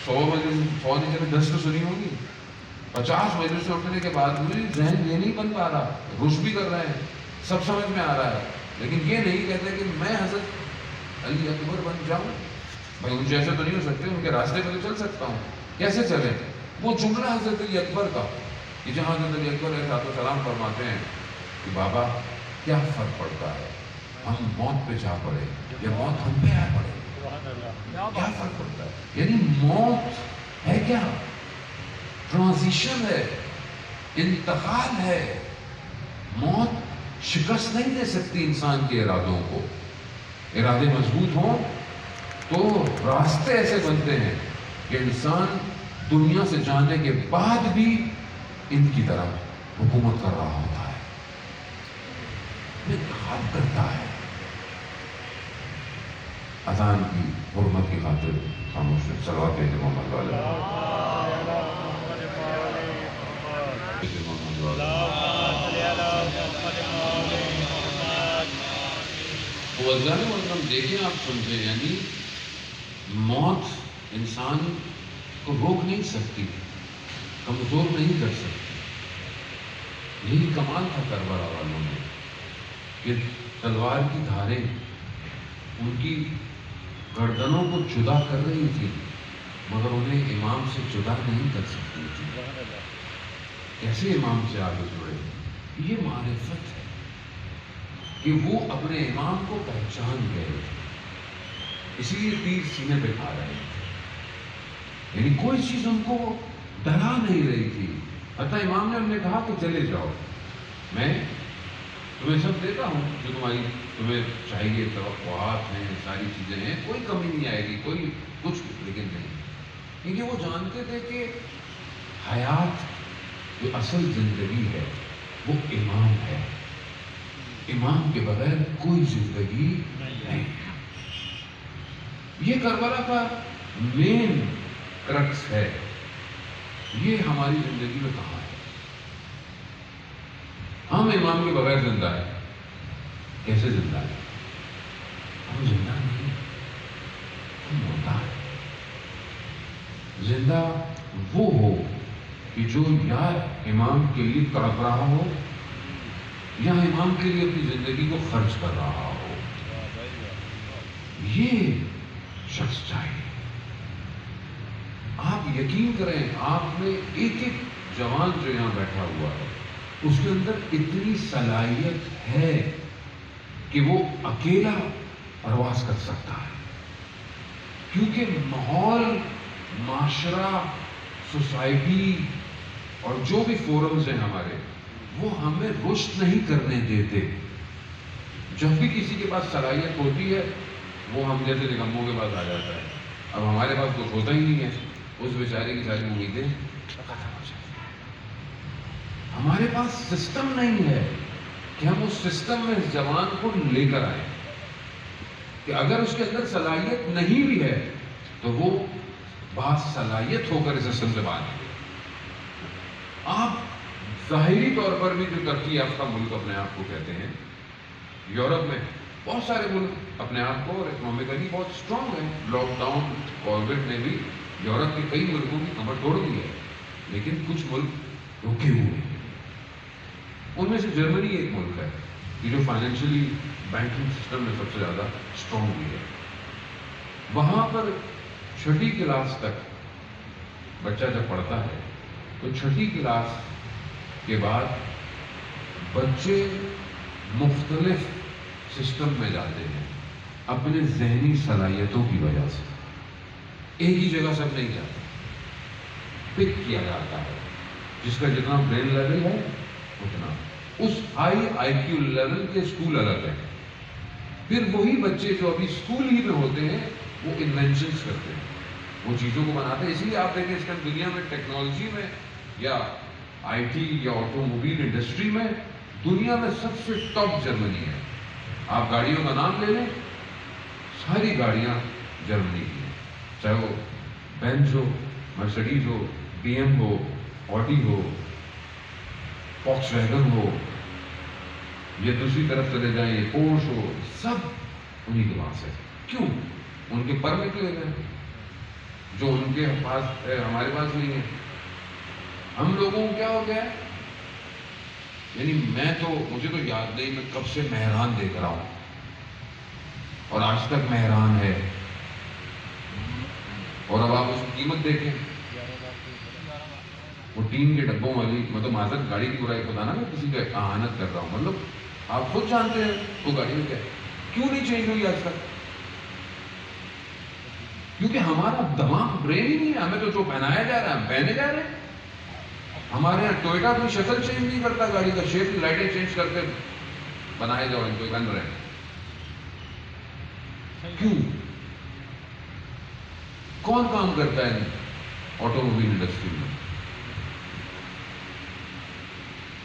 100 مجلس، 100 نہیں چلے 10 تو سنی ہوگی. 50 مجلسیں اٹھنے کے بعد بھی ذہن یہ نہیں بن پا رہا. رشک بھی کر رہے ہیں، سب سمجھ میں آ رہا ہے، لیکن یہ نہیں کہتے کہ میں حضرت علی اکبر بن جاؤں. بھائی ان جیسے تو نہیں ہو سکتے، ان کے راستے پہ تو چل سکتا ہوں. کیسے چلیں؟ وہ جملہ حضرت علی اکبر کا کہ جہاں حضرت علی اکبر علیہ السلام فرماتے ہیں کہ بابا کیا فرق پڑتا ہے ہم موت پہ جا پڑے یا موت ہم پہ آ پڑے؟ کیا فرق پڑتا ہے؟ یعنی موت ہے کیا؟ ٹرانزیشن ہے، انتقال ہے. موت شکست نہیں دے سکتی انسان کے ارادوں کو. ارادے مضبوط ہوں تو راستے ایسے بنتے ہیں کہ انسان دنیا سے جانے کے بعد بھی ان کی طرح حکومت کر رہا ہوتا ہے، حد کرتا ہے. اذان کی حرمت کی خاطر خاموش صلوات پہ محمد والے دیکھیں آپ سمجھیں، یعنی موت انسان کو روک نہیں سکتی، کمزور نہیں کر سکتی. یہی کمال تھا کربلا والوں میں کہ تلوار کی دھاریں ان کی گردنوں کو جدا کر رہی تھی مگر انہیں امام سے جدا نہیں کر سکتی تھی. کیسے امام سے آگے جڑے؟ یہ معرفت ہے کہ وہ اپنے امام کو پہچان گئے، اسی لیے تیر سینے پہ کھا رہے تھے. یعنی کوئی چیز ان کو ڈرا نہیں رہی تھی. حتیٰ امام نے انہیں کہا کہ چلے جاؤ، میں تمہیں سب دیتا ہوں جو تمہیں چاہیے، توقعات ہیں، ساری چیزیں ہیں، کوئی کمی نہیں آئے گی، کوئی کچھ، لیکن نہیں. کیونکہ وہ جانتے تھے کہ حیات جو اصل زندگی ہے وہ امام ہے، امام کے بغیر کوئی زندگی نہیں. یہ کربلا کا مین کرکس ہے. یہ ہماری زندگی میں کہاں ہے؟ ہم امام کے بغیر زندہ ہے. کیسے زندہ ہے؟ ہم زندہ نہیں، ہم مردہ ہے. زندہ وہ ہو کہ جو یا امام کے لیے تڑپ رہا ہو یا امام کے لیے اپنی زندگی کو خرچ کر رہا ہو. یہ شخص چاہیے. آپ یقین کریں، آپ میں ایک ایک جوان جو یہاں بیٹھا ہوا ہے اس کے اندر اتنی صلاحیت ہے کہ وہ اکیلا پرواز کر سکتا ہے. کیونکہ ماحول، معاشرہ، سوسائٹی اور جو بھی فورمز ہیں ہمارے، وہ ہمیں رشد نہیں کرنے دیتے. جب بھی کسی کے پاس صلاحیت ہوتی ہے وہ ہم جیسے نکموں کے پاس آ جاتا ہے. اب ہمارے پاس کچھ ہوتا ہی نہیں ہے، اس بیچارے کی ساری امیدیں ختم ہو جاتی ہیں. ہمارے پاس سسٹم نہیں ہے کہ ہم اس سسٹم میں اس جوان کو لے کر آئیں کہ اگر اس کے اندر صلاحیت نہیں بھی ہے تو وہ بات صلاحیت ہو کر اس سسٹم سے باہر نکلے. آپ ظاہری طور پر بھی جو ترقی یافتہ ملک اپنے آپ کو کہتے ہیں، یورپ میں بہت سارے ملک اپنے آپ کو اکنامکلی بہت اسٹرانگ ہیں. لاک ڈاؤن، کووڈ نے بھی یورپ کے کئی ملکوں کی کمر توڑ دی ہے، لیکن کچھ ملک رکے ہوئے ہیں. ان میں سے جرمنی ایک ملک ہے کہ جو فائنینشلی بینکنگ سسٹم میں سب سے زیادہ اسٹرانگ بھی ہے. وہاں پر 6ٹھی کلاس تک بچہ جب پڑھتا ہے تو 6ٹھی کلاس کے بعد بچے مختلف سسٹم میں جاتے ہیں اپنے ذہنی صلاحیتوں کی وجہ سے. ایک ہی جگہ سب نہیں جاتے، پک کیا جاتا ہے. جس کا جتنا برین لیول ہے اتنا. اس ہائی آئی کیو لیول کے اسکول الگ ہیں. پھر وہی بچے جو ابھی اسکول ہی میں ہوتے ہیں وہ انوینشنز کرتے ہیں، وہ چیزوں کو بناتے ہیں. اس لیے آپ دیکھیں اس ٹائم دنیا میں ٹیکنالوجی میں یا آئی ٹی یا آٹو موبائل انڈسٹری میں دنیا میں سب سے ٹاپ جرمنی ہے. آپ گاڑیوں کا نام لے لیں، ساری گاڑیاں جرمنی کی ہیں، چاہے وہ بینز ہو، مرسڈیز ہو، بی ایم ہو، آڈی ہو، فوکس ویگن ہو، یہ دوسری طرف چلے جائیں یہ پورش ہو، سب انہی کے پاس ہے. کیوں؟ ان کے پر نکلے گئے جو ان کے پاس ہے، ہمارے پاس نہیں ہے. ہم لوگوں کو کیا ہو گیا ہے؟ یعنی مجھے تو یاد نہیں میں کب سے مہران دیکھ رہا ہوں اور آج تک مہران ہے. اور اب آپ اس کی قیمت دیکھیں، وہ ٹین کے ڈبوں والی، مطلب معذرت گاڑی کی برائی بتانا میں کسی کا اہانت کر رہا ہوں، مطلب آپ خود جانتے ہیں وہ گاڑی میں کیا ہے. کیوں نہیں چینج ہوئی آج تک؟ کیونکہ ہمارا دماغ برین ہی نہیں ہے. ہمیں تو جو پہنایا جا رہا ہے ہم پہنے جا رہے ہیں. ہمارے یہاں ٹوئیٹا کوئی شکل چینج نہیں کرتا، گاڑی کا شیپ کی لائٹیں چینج کرتے بنائے جاؤ، ان کو بن رہے ہیں. کیوں؟ کون کام کرتا ہے آٹو موبائل انڈسٹری میں؟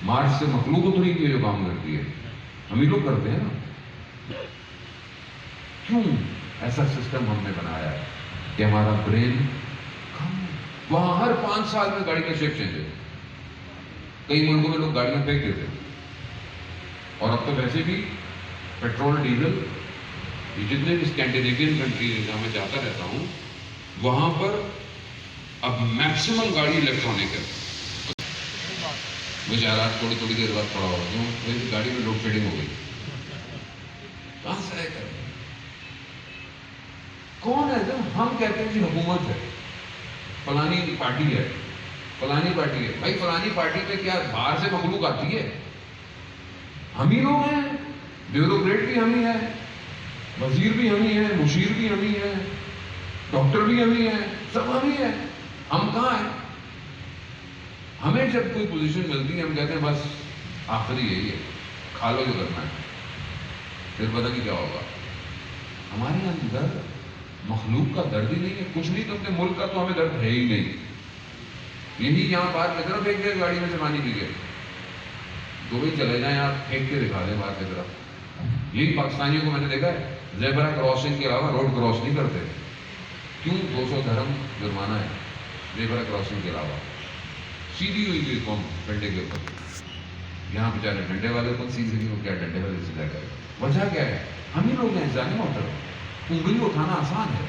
مارس سے مخلوق اتری ہوئی ہے جو کام کرتی ہے، ہم ہی لوگ کرتے ہیں نا. کیوں ایسا سسٹم ہم نے بنایا ہے کہ ہمارا برین وہاں ہر 5 سال میں گاڑی کا شیپ چینج ہے. کئی ملکوں میں لوگ گاڑیاں پھینک دیتے ہیں، اور اب تو ویسے بھی پیٹرول ڈیزل یہ جتنے بھی اسکینڈینیوین کنٹریز جہاں میں جاتا رہتا ہوں وہاں پر اب میکسیمم گاڑی الیکٹرانک ہے. مجھے رات تھوڑی دیر بعد پڑا ہوا ہوں میری گاڑی میں لوڈ شیڈنگ ہو گئی. کہاں سے آئے کر کون ہے؟ جب ہم کہتے ہیں کہ حکومت ہے، فلانی پارٹی ہے، فلانی پارٹی ہے. بھائی فلانی پارٹی پہ کیا باہر سے مخلوق آتی ہے؟ ہم ہی لوگ ہیں. بیوروکریٹ بھی ہم ہی ہے، وزیر بھی ہم ہی ہے، مشیر بھی ہم ہی ہے، ڈاکٹر بھی ہم ہی ہے، سب ہم ہی ہے. ہم کہاں ہیں؟ ہمیں جب کوئی پوزیشن ملتی ہے ہم کہتے ہیں بس آخری یہی ہے، کھا لو جو کرنا ہے، پھر پتہ نہیں کیا ہوگا. ہمارے اندر مخلوق کا درد ہی نہیں ہے. کچھ نہیں تو اپنے ملک کا تو ہمیں درد ہے ہی نہیں. یہی یہاں باہر کی طرف پھینک دے گاڑی میں سے پانی پی کے، دبئی چلے جائیں آپ پھینک کے دکھا دیں باہر کی طرف. یہی پاکستانیوں کو میں نے دیکھا ہے زیبرا کراسنگ کے علاوہ روڈ کراس نہیں کرتے. کیوں؟ 200 درہم جرمانہ ہے زیبرا کراسنگ کے علاوہ. سیدھی ہوئی گئی قوم ڈنڈے کے اوپر. یہاں بیچارے ڈنڈے والے کو سیدھی نہیں ہو، کیا ڈنڈے والے سیدھا کرے. وجہ کیا ہے؟ ہم ہی لوگ ہیں جانے موٹر. انگلی اٹھانا آسان ہے،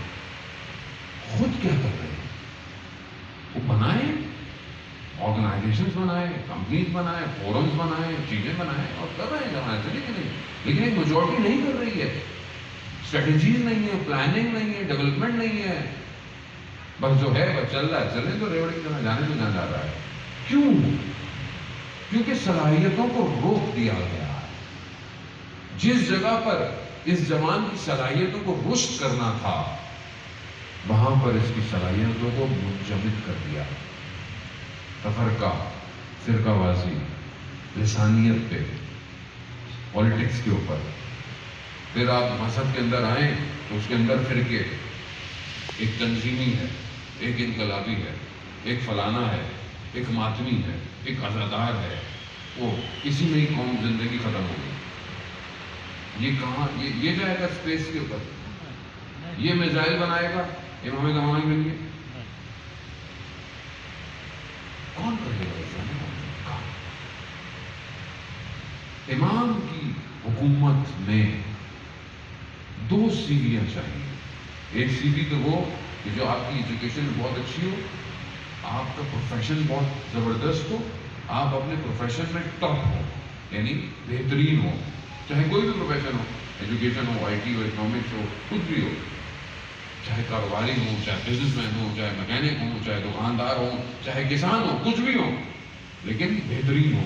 خود کیا کر رہے ہیں؟ وہ بنائیں، آرگنائزیشنز بنائیں، کمپنیز بنائیں، فورمز بنائیں، چیزیں بنائیں اور کر رہے ہیں جماعت چلی کہ نہیں. لیکن ایک میجورٹی نہیں کر رہی ہے. اسٹریٹجیز نہیں ہے، پلاننگ نہیں ہے، ڈیولپمنٹ نہیں ہے. بس جو ہے بس چل رہا ہے، چلنے تو ریوڑی کی طرح جانے تو جا رہا ہے. کیوں؟ کیونکہ صلاحیتوں کو روک دیا گیا ہے. جس جگہ پر اس زمان کی صلاحیتوں کو رشد کرنا تھا وہاں پر اس کی صلاحیتوں کو منجمد کر دیا. تفرقہ، فرقہ بازی، لسانیت پہ، پولیٹکس کے اوپر. پھر آپ مذہب کے اندر آئیں تو اس کے اندر فرقے، ایک تنظیمی ہے، ایک انقلابی ہے، ایک فلانا ہے، ایک ماتمی ہے، ایک عزادار ہے. وہ اسی میں ہی قوم زندگی ختم ہو گئی. یہ کہاں یہ جائے گا اسپیس کے اوپر؟ یہ میزائل بنائے گا امام زمانے کے لیے؟ کون کرے گا؟ امام کی حکومت میں 2 سیڑھیاں چاہیے. ایک سیڑھی تو وہ کہ جو آپ کی ایجوکیشن بہت اچھی ہو، آپ کا پروفیشن بہت زبردست ہو، آپ اپنے پروفیشن میں ٹاپ ہو، یعنی بہترین ہو. چاہے کوئی بھی پروفیشن ہو، ایجوکیشن ہو، آئی ٹی ہو، اکنامکس ہو، کچھ بھی ہو. چاہے کاروباری ہو، چاہے بزنس مین ہو، چاہے میکینک ہو، چاہے دکاندار ہو، چاہے کسان ہو، کچھ بھی ہو لیکن بہترین ہو.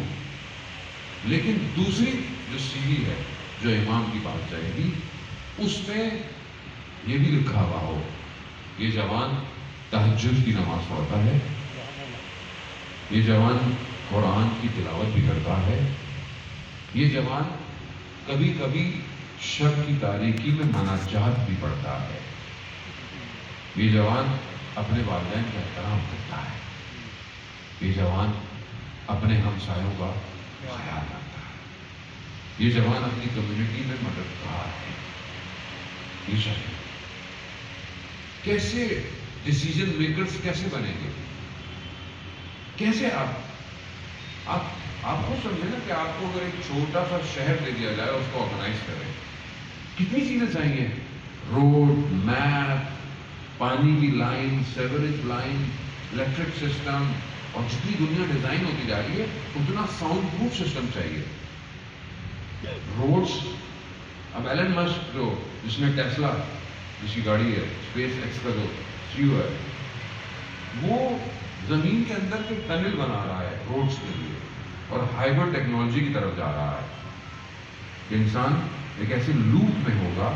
لیکن دوسری جو سیڑھی ہے جو امام کی بات جائے گی اس میں یہ بھی لکھا ہوا ہو یہ جوان تہجد کی نماز پڑھتا ہے، یہ جوان قرآن کی تلاوت بھی کرتا ہے، یہ جوان کبھی کبھی شب کی تاریکی میں مناجات بھی پڑھتا ہے، یہ جوان اپنے والدین کا احترام کرتا ہے، یہ جوان اپنے ہمسایوں کا خیال رکھتا ہے، یہ جوان اپنی کمیونٹی میں مددگار ہے. یہ چاہیے. کیسے ڈیسیژن میکرز کیسے بنیں گے؟ کیسے آپ خود سمجھیں نا کہ آپ کو اگر ایک چھوٹا سا شہر دے دیا جائے اس کو آرگنائز کریں، کتنی چیزیں چاہیے؟ روڈ، میپ، پانی کی line, sewerage line, electric system, اور جتنی دنیا ڈیزائن ہوتی جا رہی ہے اتنا ساؤنڈ پروف سسٹم چاہیے. روڈس، اب ایلن مسک جو جس میں ٹیسلا جس کی گاڑی ہے، اسپیس ایکس کا جو CEO ہے، وہ زمین کے اندر کے ٹنل بنا رہا ہے روڈس کے لیے اور ہائبر ٹیکنالوجی کی طرف جا رہا ہے کہ انسان ایک ایسے لوپ میں ہوگا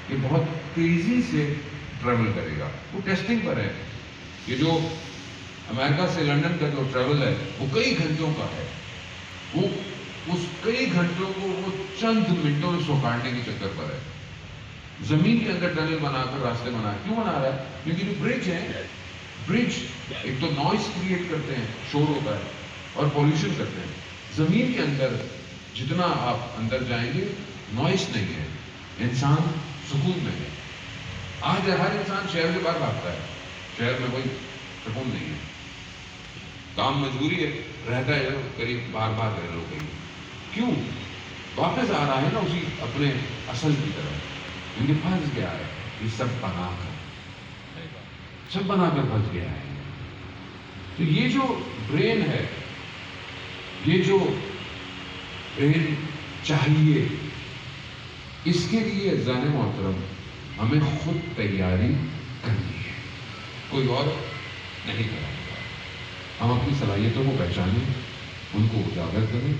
کہ بہت تیزی سے ٹریول کرے گا. وہ ٹیسٹنگ پر ہے. یہ جو امریکہ سے لنڈن کا جو ٹریول ہے وہ کئی گھنٹوں کا ہے. وہ اس کئی گھنٹوں کو وہ چند منٹوں میں سوکھاڑنے کے چکر پر ہے. زمین کے اندر ٹنل بنا کر راستے بنا کیوں بنا رہا ہے؟ کیونکہ جو برج ہے، برج ایک تو نوائز کریٹ کرتے ہیں، شور ہوتا ہے اور پولوشن کرتے ہیں. زمین کے اندر جتنا آپ اندر جائیں گے نوائس نہیں ہے، انسان سکون میں ہے۔ آج ہر انسان شہر سے باہر بھاگتا ہے، شہر میں کوئی سکون نہیں ہے، کام مجبوری ہے، رہتا ہے قریب بار بار رہ لو کہیں، کیوں؟ واپس آ رہا ہے نا اسی اپنے اصل کی طرف، کیونکہ پھنس گیا ہے، یہ سب بنا کر پھنس گیا ہے۔ تو یہ جو برین ہے، یہ جو برین چاہیے، اس کے لیے زان محترم ہمیں خود تیاری کرنی ہے، کوئی اور نہیں کرے گا۔ ہم اپنی صلاحیتوں کو پہچانیں، ان کو اجاگر کریں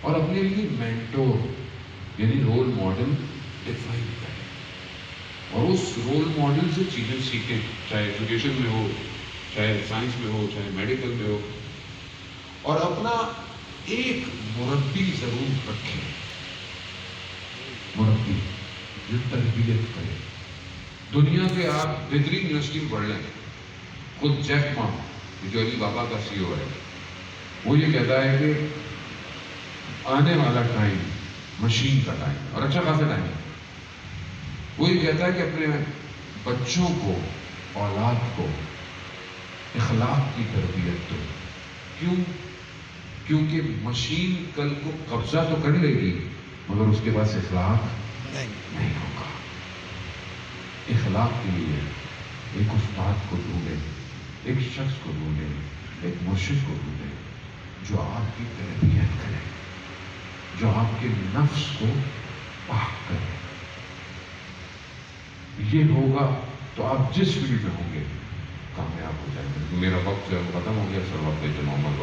اور اپنے لیے مینٹور یعنی رول ماڈل ڈیفائن کریں، اور اس رول ماڈل سے چیزیں سیکھیں، چاہے ایجوکیشن میں ہو، چاہے سائنس میں ہو، چاہے میڈیکل میں ہو، اور اپنا ایک مربی ضرور رکھیں، مربی جو تربیت کرے۔ دنیا کے آپ بہترین یونیورسٹی میں پڑھ لیں، خود جیف ما جو علی بابا کا سی او ہے، وہ یہ کہتا ہے کہ آنے والا ٹائم مشین کا ٹائم، اور اچھا خاصا ٹائم ہے۔ وہ یہ کہتا ہے کہ اپنے بچوں کو، اولاد کو اخلاق کی تربیت دو۔ کیوں؟ کیونکہ مشین کل کو قبضہ تو کر لے گی مگر اس کے پاس اخلاق نہیں ہوگا۔ اخلاق کے لیے ایک استاد کو ڈھونڈیں، ایک شخص کو ڈھونڈیں، ایک مرشد کو ڈھونڈیں جو آپ کی تربیت کرے، جو آپ کے نفس کو پاک کرے۔ یہ ہوگا تو آپ جس فیلڈ میں ہوں گے کامیاب ہو جائیں گے۔ میرا وقت ختم ہو گیا، سر وقت محمد